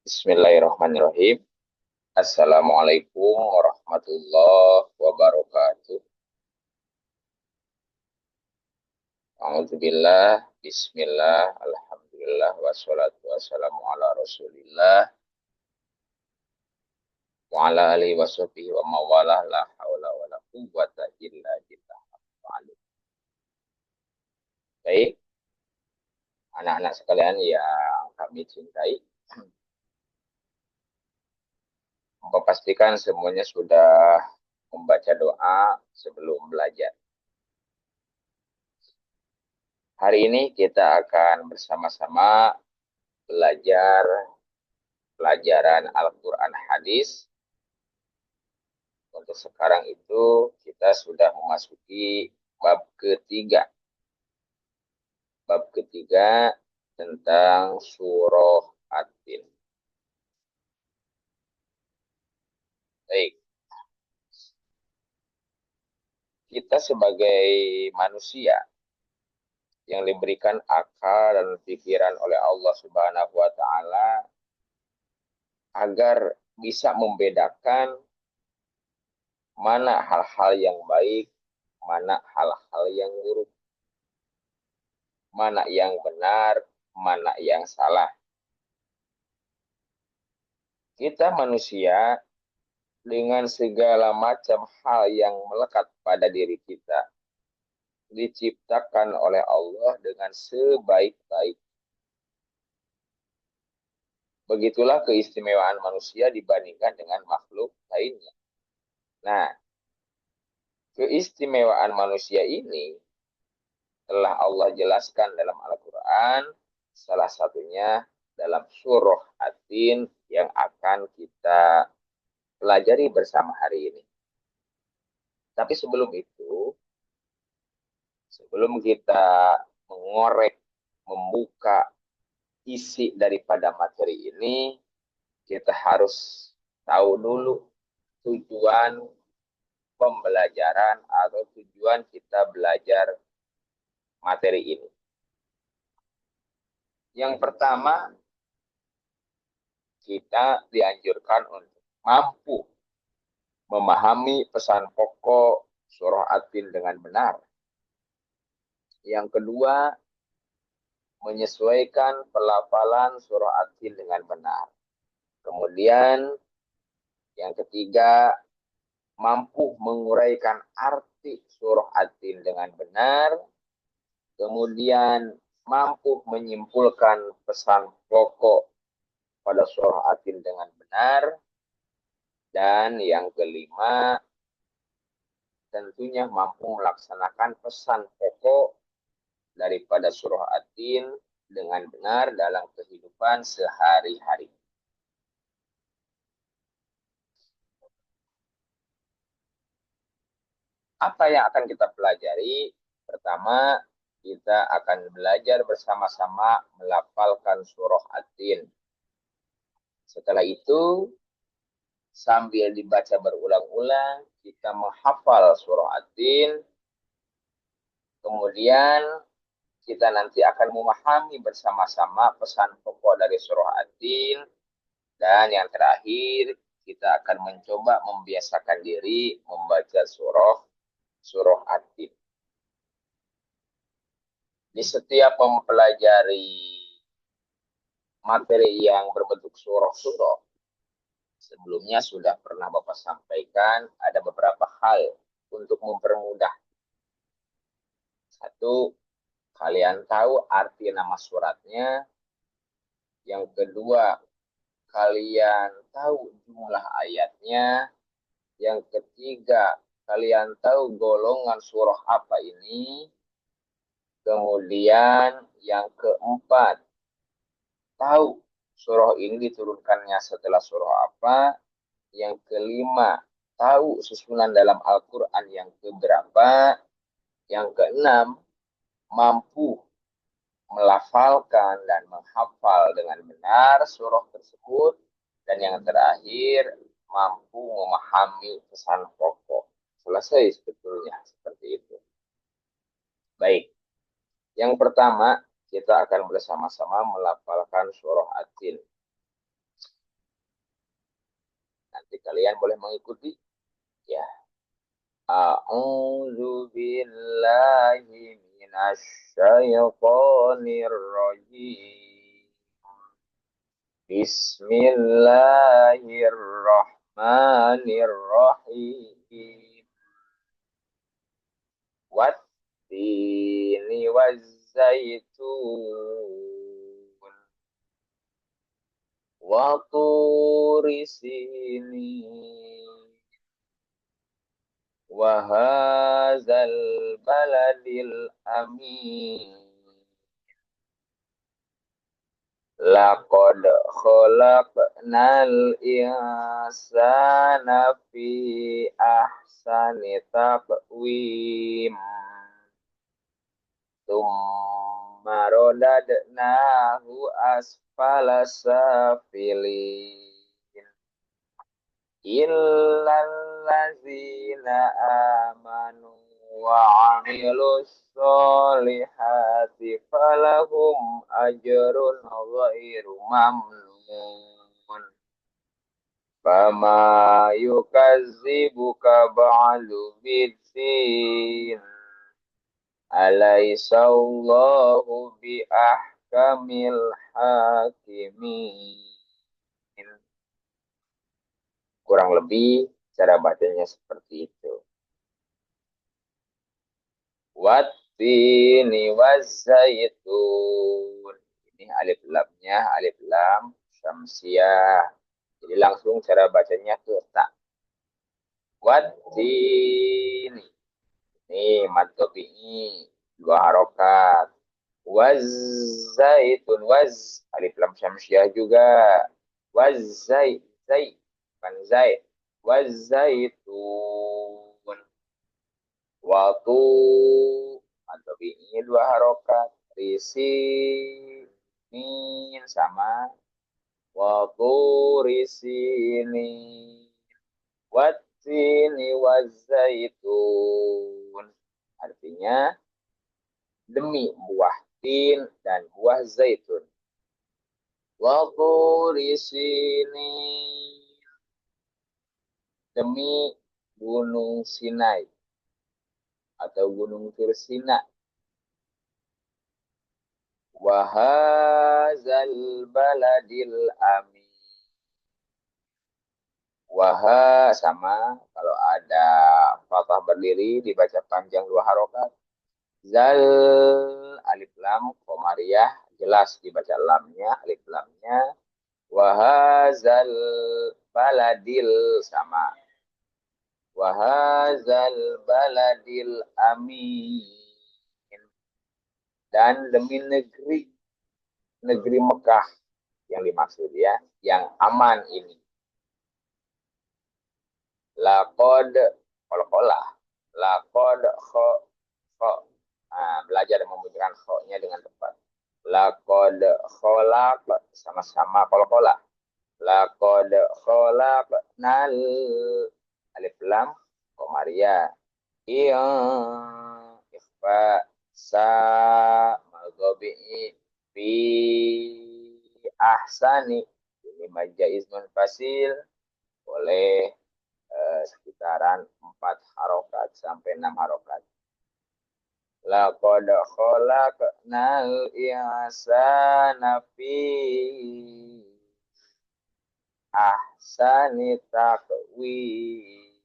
Bismillahirrahmanirrahim. Assalamualaikum warahmatullahi wabarakatuh. Alhamdulillah, bismillah, alhamdulillah, wassalatu wassalamu ala rasulillah, wa ala alihi wa sahbihi wa mawalah, la hawla wa la quwwata illa billah. Baik, anak-anak sekalian yang kami cintai, pastikan semuanya sudah membaca doa sebelum belajar. Hari ini kita akan bersama-sama belajar pelajaran Al-Quran Hadis. Untuk sekarang itu kita sudah memasuki bab ketiga. Bab ketiga tentang surah At-Tin. Baik, kita sebagai manusia yang diberikan akal dan pikiran oleh Allah Subhanahu wa Ta'ala agar bisa membedakan mana hal-hal yang baik, mana hal-hal yang buruk, mana yang benar, mana yang salah. Kita manusia dengan segala macam hal yang melekat pada diri kita diciptakan oleh Allah dengan sebaik-baik. Begitulah keistimewaan manusia dibandingkan dengan makhluk lainnya. Nah, keistimewaan manusia ini telah Allah jelaskan dalam Al-Quran, salah satunya dalam surah At-Tin yang akan kita pelajari bersama hari ini. Tapi sebelum itu, sebelum kita mengorek, membuka isi daripada materi ini, kita harus tahu dulu tujuan pembelajaran atau tujuan kita belajar materi ini. Yang pertama, kita dianjurkan untuk mampu memahami pesan pokok surah At-Tin dengan benar. Yang kedua, menyesuaikan pelafalan surah At-Tin dengan benar. Kemudian, yang ketiga, mampu menguraikan arti surah At-Tin dengan benar. Kemudian, mampu menyimpulkan pesan pokok pada surah At-Tin dengan benar. Dan yang kelima, tentunya mampu melaksanakan pesan pokok daripada surah At-Tin dengan benar dalam kehidupan sehari-hari. Apa yang akan kita pelajari? Pertama, kita akan belajar bersama-sama melafalkan surah At-Tin. Setelah itu, sambil dibaca berulang-ulang, kita menghafal surah At-Tin. Kemudian, kita nanti akan memahami bersama-sama pesan pokok dari surah At-Tin. Dan yang terakhir, kita akan mencoba membiasakan diri membaca surah At-Tin. Di setiap mempelajari materi yang berbentuk surah-surah, sebelumnya sudah pernah Bapak sampaikan ada beberapa hal untuk mempermudah. Satu, kalian tahu arti nama suratnya. Yang kedua, kalian tahu jumlah ayatnya. Yang ketiga, kalian tahu golongan surah apa ini. Kemudian yang keempat, tahu surah ini diturunkannya setelah surah apa. Yang kelima, tahu susunan dalam Al-Quran yang keberapa. Yang keenam, mampu melafalkan dan menghafal dengan benar surah tersebut. Dan yang terakhir, mampu memahami pesan pokok. Selesai sebetulnya seperti itu. Baik, yang pertama kita akan bersama-sama melafalkan surah At-Tin. Nanti kalian boleh mengikuti. Ya. A'udzu billahi minasy syaithanir rajim. Bismillahirrahmanirrahim. Wattini wazzaitun wa turi sinin wa hadzal baladil amin. Laqad khalaqnal insana fi ahsani taqwim. Tsumma radadnahu asfala safilin. Illal ladzina amanu wa amilus solihati falahum ajrun ghairu mamnun. Fama yukazzibuka ba'du biddin. Alaisallahu bi ahkamil hakimin. Kurang lebih cara bacanya seperti itu. Wattini wazzaitun. Ini alif lamnya, alif lam syamsiah. Jadi langsung cara bacanya tuh tak. Wattini. Ini mad tabi'i, dua harokat. Wazzaitun, waz, alif lam syamsiah juga. Wazzai, zai, bukan zai. Wazzaitun. Waktu atau ini dua harokat. Risi min sama. Waktu risi ini. Wattini wazzaitun. Artinya demi buah tin dan buah zaitun. Waktu risi ini. Demi gunung Sinai atau gunung Tursina. Wahazal baladil amin. Waha sama kalau ada fathah berdiri dibaca panjang dua harokat. Zal alif lam komariah jelas dibaca lamnya alif lamnya. Wahazal baladil sama. Wahazal baladil amin. Dan demi negeri Mekah yang dimaksud ya, yang aman ini. Laqad qalqalah. Laqad kha. Belajar membunyikan kha-nya dengan tepat. Laqad khalaq sama-sama qalqalah. Laqad khalaqnal alif lam komariah. Iya ikhfa sa maghabi fi ahsani. Ini majaiz munfasil boleh sekitaran 4 harokat sampai 6 harokat. Laqad khalaqnal insana fi ahsani taqwim.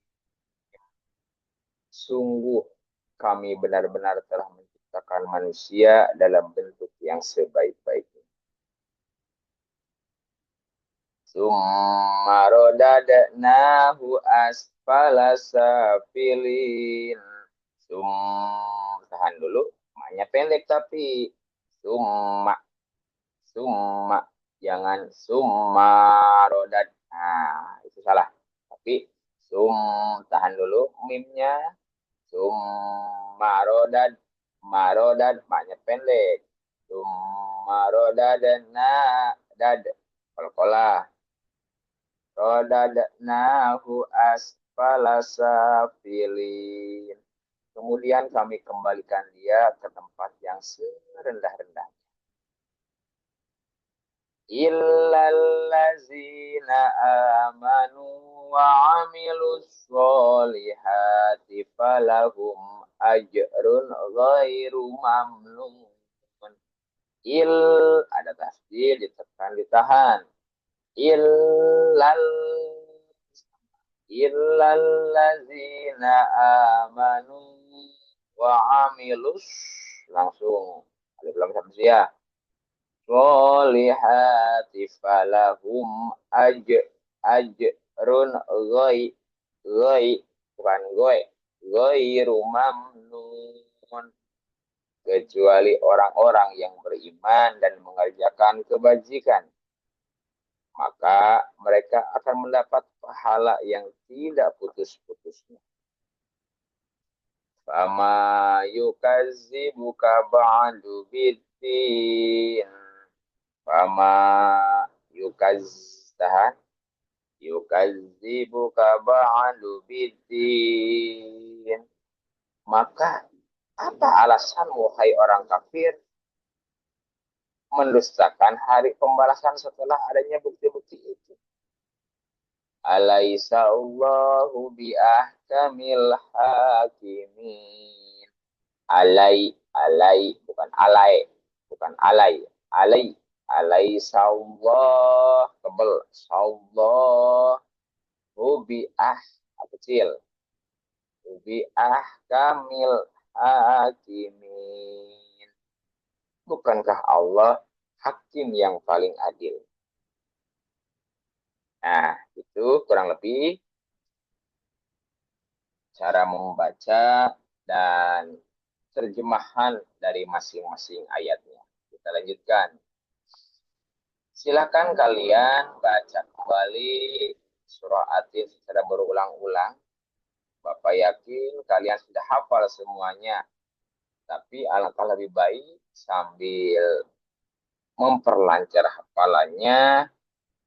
Sungguh kami benar-benar telah menciptakan manusia dalam bentuk yang sebaik-baiknya. Summa radadnahu asfala safilin. Tahan dulu, maknya pendek tapi summa jangan summa rodad. Nah, itu salah. Tapi tahan dulu mimnya. Marodad maknya pendek. Marodadna dad qalqalah. Rodadnahu asfala safilin. Kemudian kami kembalikan dia ke tempat yang serendah-rendahnya. illallazina amanu wa amilus solihati falahum ajrun ghairu mamnun. Il ada tasdil ditekan ditahan. Illal illallazina amanu wa amilus langsung alif lam samsiah solihati falahum ajrun ghai ghai bukan ghairu mamnun, kecuali orang-orang yang beriman dan mengerjakan kebajikan, maka mereka akan mendapat pahala yang tidak putus-putusnya. Fama yukadzibuka ba'du biddin. Fama yukazzahan yukadzibuka ba'du biddin. Maka apa alasan wahai orang kafir mendustakan hari pembalasan setelah adanya bukti-bukti itu? Alaisa Allahu biahkamil hakimin. Alai bukan alai, bukan alai, alaisa Allah tebel, sallahu kecil, biahkamil hakimin. Bukankah Allah hakim yang paling adil? Nah, itu kurang lebih cara membaca dan terjemahan dari masing-masing ayatnya. Kita lanjutkan. Silakan kalian baca kembali surah At-Tin secara berulang-ulang. Bapak yakin kalian sudah hafal semuanya. Tapi alangkah lebih baik sambil memperlancar hafalannya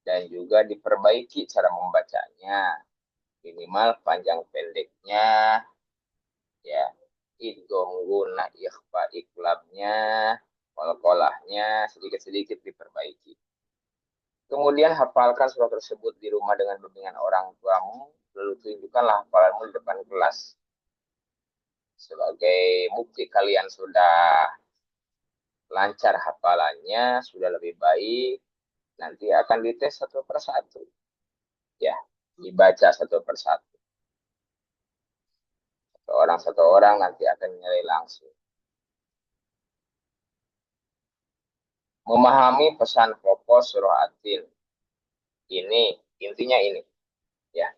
dan juga diperbaiki cara membacanya. Minimal panjang pendeknya, ya, idgham guna ikhfa iklabnya, qalqalahnya sedikit-sedikit diperbaiki. Kemudian hafalkan surah tersebut di rumah dengan bimbingan orang tuamu, lalu tunjukkanlah hafalanmu di depan kelas. Sebagai bukti kalian sudah lancar hafalannya, sudah lebih baik, nanti akan dites satu persatu. Ya, dibaca satu persatu. Satu orang nanti akan menilai langsung. Memahami pesan pokok surah At-Tin. Ini, intinya ini. Ya.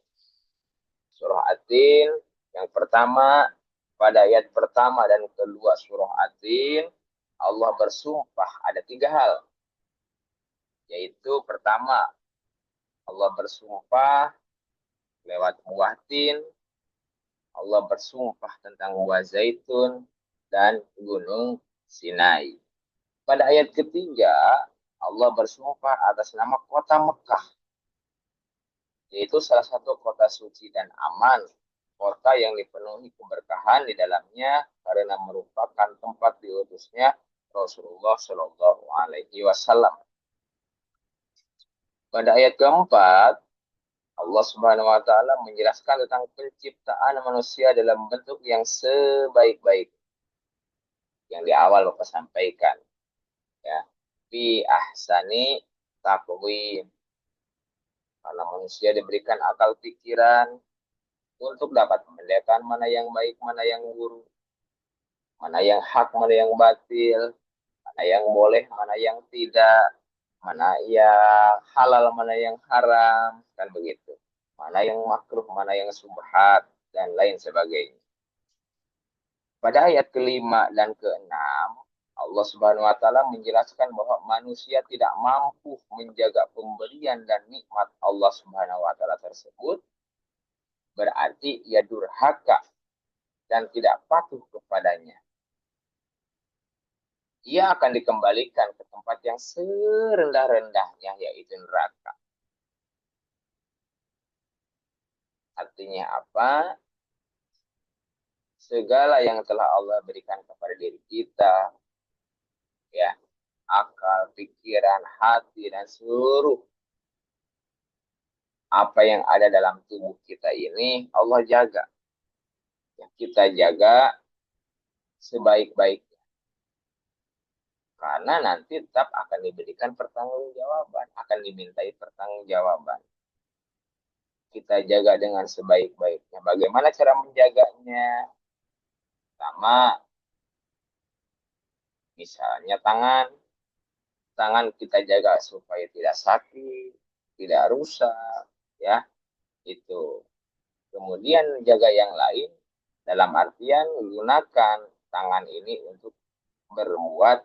Surah At-Tin yang pertama, pada ayat pertama dan kedua surah At-Tin, Allah bersumpah ada 3 hal. Yaitu pertama, Allah bersumpah lewat buah tin, Allah bersumpah tentang buah zaitun dan gunung Sinai. Pada ayat ketiga, Allah bersumpah atas nama kota Mekah, yaitu salah satu kota suci dan aman, kota yang dipenuhi keberkahan di dalamnya karena merupakan tempat diutusnya Rasulullah Shallallahu Alaihi Wasallam. Pada ayat keempat, Allah Subhanahu Wa Taala menjelaskan tentang penciptaan manusia dalam bentuk yang sebaik-baik. Yang di awal Bapak sampaikan, ya, fi ahsani taqwim. Karena manusia diberikan akal pikiran untuk dapat membedakan mana yang baik, mana yang buruk, mana yang hak, mana yang batil, mana yang boleh, mana yang tidak, mana yang halal, mana yang haram, kan begitu. Mana yang makruh, mana yang subhat, dan lain sebagainya. Pada ayat kelima dan keenam, Allah Subhanahu wa Ta'ala menjelaskan bahwa manusia tidak mampu menjaga pemberian dan nikmat Allah Subhanahu wa Ta'ala tersebut, berarti ia durhaka dan tidak patuh kepadanya. Ia akan dikembalikan ke tempat yang serendah-rendahnya, yaitu neraka. Artinya apa? Segala yang telah Allah berikan kepada diri kita, ya, akal, pikiran, hati, dan seluruh apa yang ada dalam tubuh kita ini Allah jaga. Ya, kita jaga sebaik-baiknya. Karena nanti tetap akan diberikan pertanggungjawaban, akan dimintai pertanggungjawaban. Kita jaga dengan sebaik-baiknya. Bagaimana cara menjaganya? Sama, misalnya tangan. Tangan kita jaga supaya tidak sakit, tidak rusak, ya. Itu. Kemudian jaga yang lain dalam artian gunakan tangan ini untuk berbuat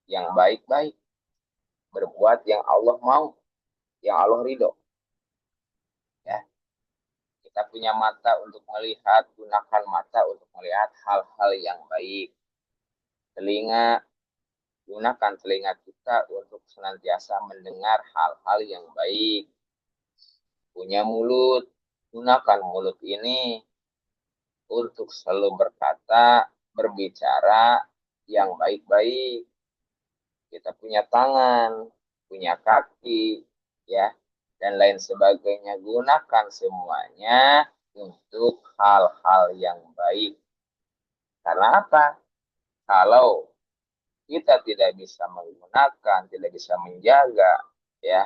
yang baik-baik, berbuat yang Allah mau, yang Allah ridho. Ya, kita punya mata untuk melihat, gunakan mata untuk melihat hal-hal yang baik. Telinga, gunakan telinga kita untuk senantiasa mendengar hal-hal yang baik. Punya mulut, gunakan mulut ini untuk selalu berkata, berbicara yang baik-baik. Kita punya tangan, punya kaki, ya, dan lain sebagainya. Gunakan semuanya untuk hal-hal yang baik. Karena apa? Kalau kita tidak bisa menggunakan, tidak bisa menjaga, ya,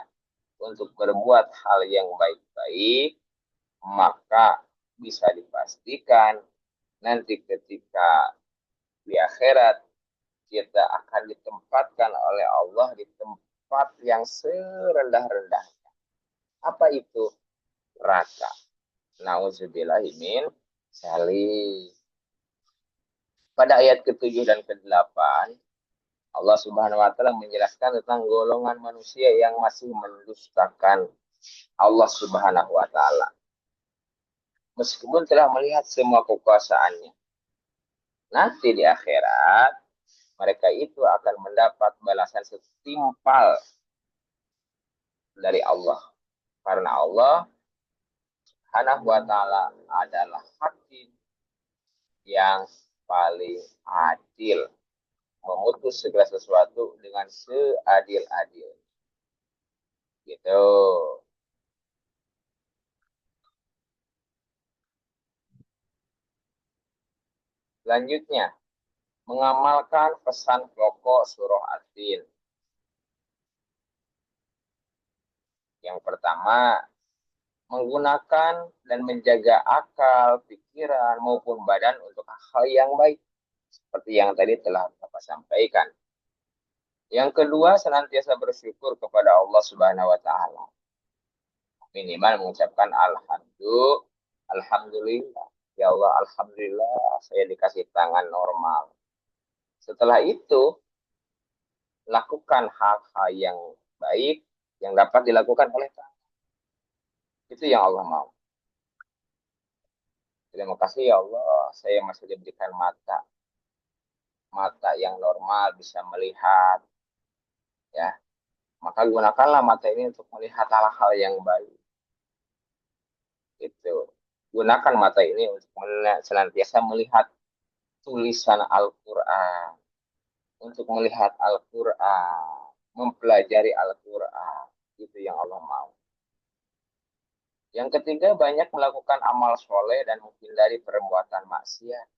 untuk berbuat hal yang baik-baik, maka bisa dipastikan nanti ketika di akhirat kita akan ditempatkan oleh Allah di tempat yang serendah-rendahnya. Apa itu? Neraka. Nauzubillahimin dzalik. Pada ayat ke-7 dan ke-8, Allah Subhanahu wa taala menjelaskan tentang golongan manusia yang masih mendustakan Allah Subhanahu wa taala. Meskipun telah melihat semua kekuasaannya. Nanti di akhirat mereka itu akan mendapat balasan setimpal dari Allah. Karena Allah Subhanahu wa taala adalah hakim yang paling adil, memutus segala sesuatu dengan seadil-adil. Gitu. Selanjutnya, mengamalkan pesan pokok surah At-Tin. Yang pertama, menggunakan dan menjaga akal, pikiran, maupun badan untuk hal yang baik. Seperti yang tadi telah Bapak sampaikan. Yang kedua, senantiasa bersyukur kepada Allah Subhanahu wa taala. Minimal mengucapkan alhamdulillah. Ya Allah, alhamdulillah saya dikasih tangan normal. Setelah itu, lakukan hal-hal yang baik yang dapat dilakukan oleh tangan. Itu yang Allah mau. Terima kasih ya Allah, saya masih diberikan mata. Mata yang normal bisa melihat, ya. Maka gunakanlah mata ini untuk melihat hal-hal yang baik. Itu. Gunakan mata ini untuk senantiasa melihat tulisan Al-Quran. Untuk melihat Al-Quran. Mempelajari Al-Quran. Itu yang Allah mau. Yang ketiga, banyak melakukan amal soleh dan menghindari perbuatan maksiat.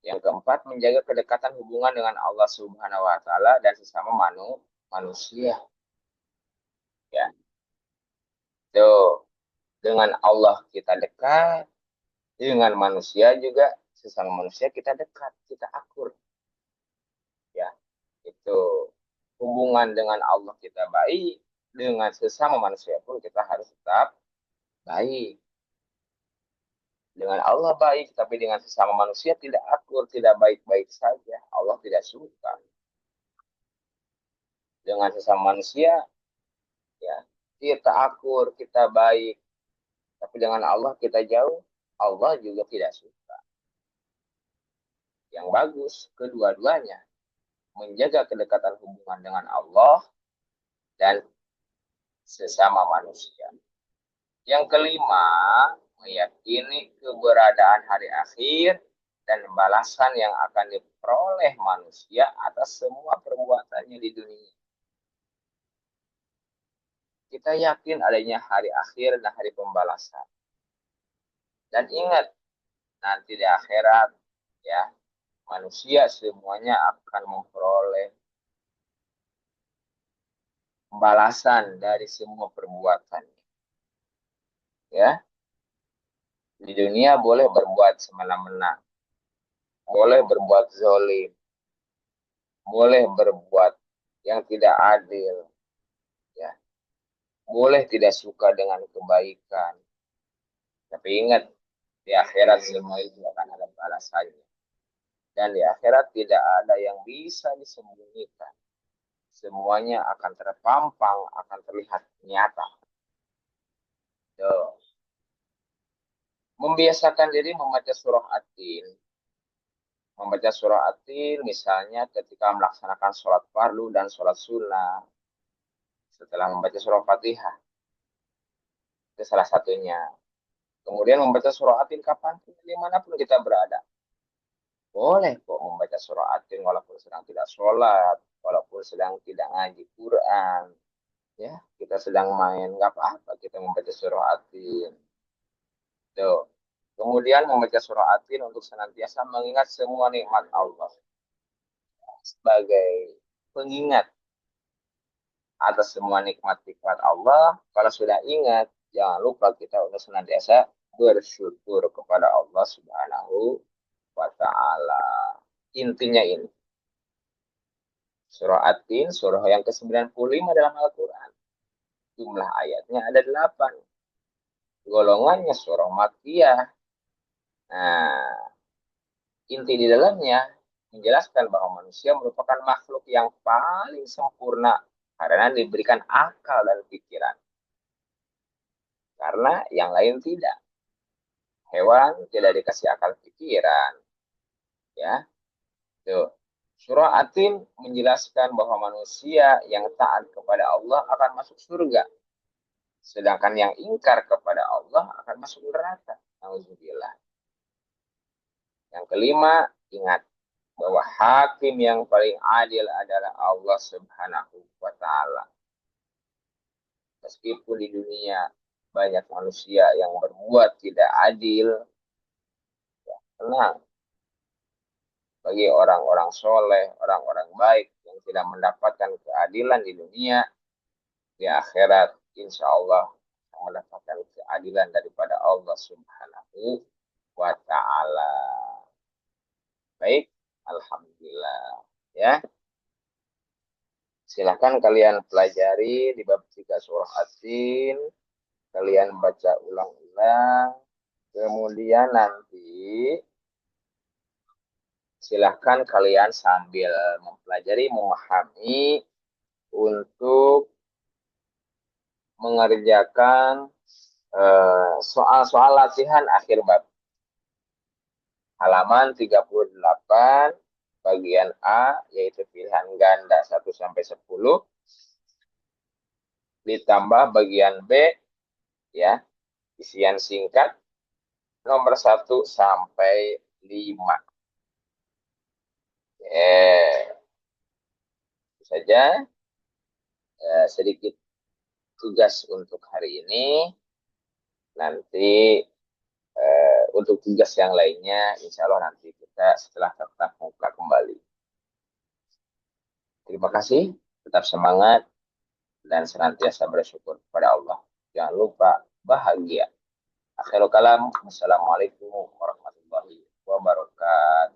Yang keempat, menjaga kedekatan hubungan dengan Allah Subhanahu wa taala dan sesama manusia. Ya. Tuh, dengan Allah kita dekat, dengan manusia juga sesama manusia kita dekat, kita akur. Ya, itu hubungan dengan Allah kita baik, dengan sesama manusia pun kita harus tetap baik. Dengan Allah baik, tapi dengan sesama manusia tidak akur, tidak baik-baik saja. Allah tidak suka. Dengan sesama manusia, ya, kita akur, kita baik. Tapi dengan Allah kita jauh, Allah juga tidak suka. Yang bagus, kedua-duanya. Menjaga kedekatan hubungan dengan Allah dan sesama manusia. Yang kelima, meyakini keberadaan hari akhir dan balasan yang akan diperoleh manusia atas semua perbuatannya di dunia. Kita yakin adanya hari akhir dan hari pembalasan. Dan ingat, nanti di akhirat, ya, manusia semuanya akan memperoleh balasan dari semua perbuatan. Ya, di dunia boleh berbuat semena-mena, boleh berbuat zolim, boleh berbuat yang tidak adil, ya, boleh tidak suka dengan kebaikan. Tapi ingat, di akhirat semua itu akan ada balasannya. Dan di akhirat tidak ada yang bisa disembunyikan. Semuanya akan terpampang, akan terlihat nyata. Tuh. Membiasakan diri membaca surah At-Tin. Membaca surah At-Tin misalnya ketika melaksanakan sholat fardu dan sholat sunnah. Setelah membaca surah Fatihah. Itu salah satunya. Kemudian membaca surah At-Tin kapanpun, dimanapun kita berada. Boleh kok membaca surah At-Tin walaupun sedang tidak sholat, walaupun sedang tidak ngaji Quran. Ya, kita sedang main, nggak apa-apa kita membaca surah At-Tin. Tuh. Kemudian membaca surah At-Tin untuk senantiasa mengingat semua nikmat Allah. Sebagai pengingat atas semua nikmat-nikmat Allah, kalau sudah ingat, jangan lupa kita untuk senantiasa bersyukur kepada Allah Subhanahu wa Ta'ala. Intinya ini. Surah At-Tin, surah yang ke-95 dalam Al-Quran. Jumlah ayatnya ada 8. Golongannya surah Makkiyah. Nah, inti di dalamnya menjelaskan bahwa manusia merupakan makhluk yang paling sempurna karena diberikan akal dan pikiran. Karena yang lain tidak. Hewan tidak dikasih akal pikiran. Ya, tuh. Surah At-Tin menjelaskan bahwa manusia yang taat kepada Allah akan masuk surga. Sedangkan yang ingkar kepada Allah akan masuk neraka. Alhamdulillah. Yang kelima, ingat bahwa hakim yang paling adil adalah Allah Subhanahu wa Ta'ala. Meskipun di dunia banyak manusia yang berbuat tidak adil, ya, tenang. Bagi orang-orang soleh, orang-orang baik yang tidak mendapatkan keadilan di dunia, di akhirat, insya Allah mendapatkan keadilan daripada Allah Subhanahu wa Ta'ala. Baik, alhamdulillah. Ya, silakan kalian pelajari di bab 3 surah At-Tin. Kalian baca ulang-ulang. Kemudian nanti silahkan kalian sambil mempelajari, memahami untuk mengerjakan soal-soal latihan akhir bab. Halaman 38 bagian A yaitu pilihan ganda 1-10 ditambah bagian B ya isian singkat nomor 1 sampai 5. Itu saja sedikit tugas untuk hari ini. Nanti untuk tugas yang lainnya insya Allah nanti kita setelah tatap muka kembali. Terima kasih, tetap semangat dan senantiasa bersyukur kepada Allah. Jangan lupa bahagia. Akhirul kalam, wassalamualaikum warahmatullahi wabarakatuh.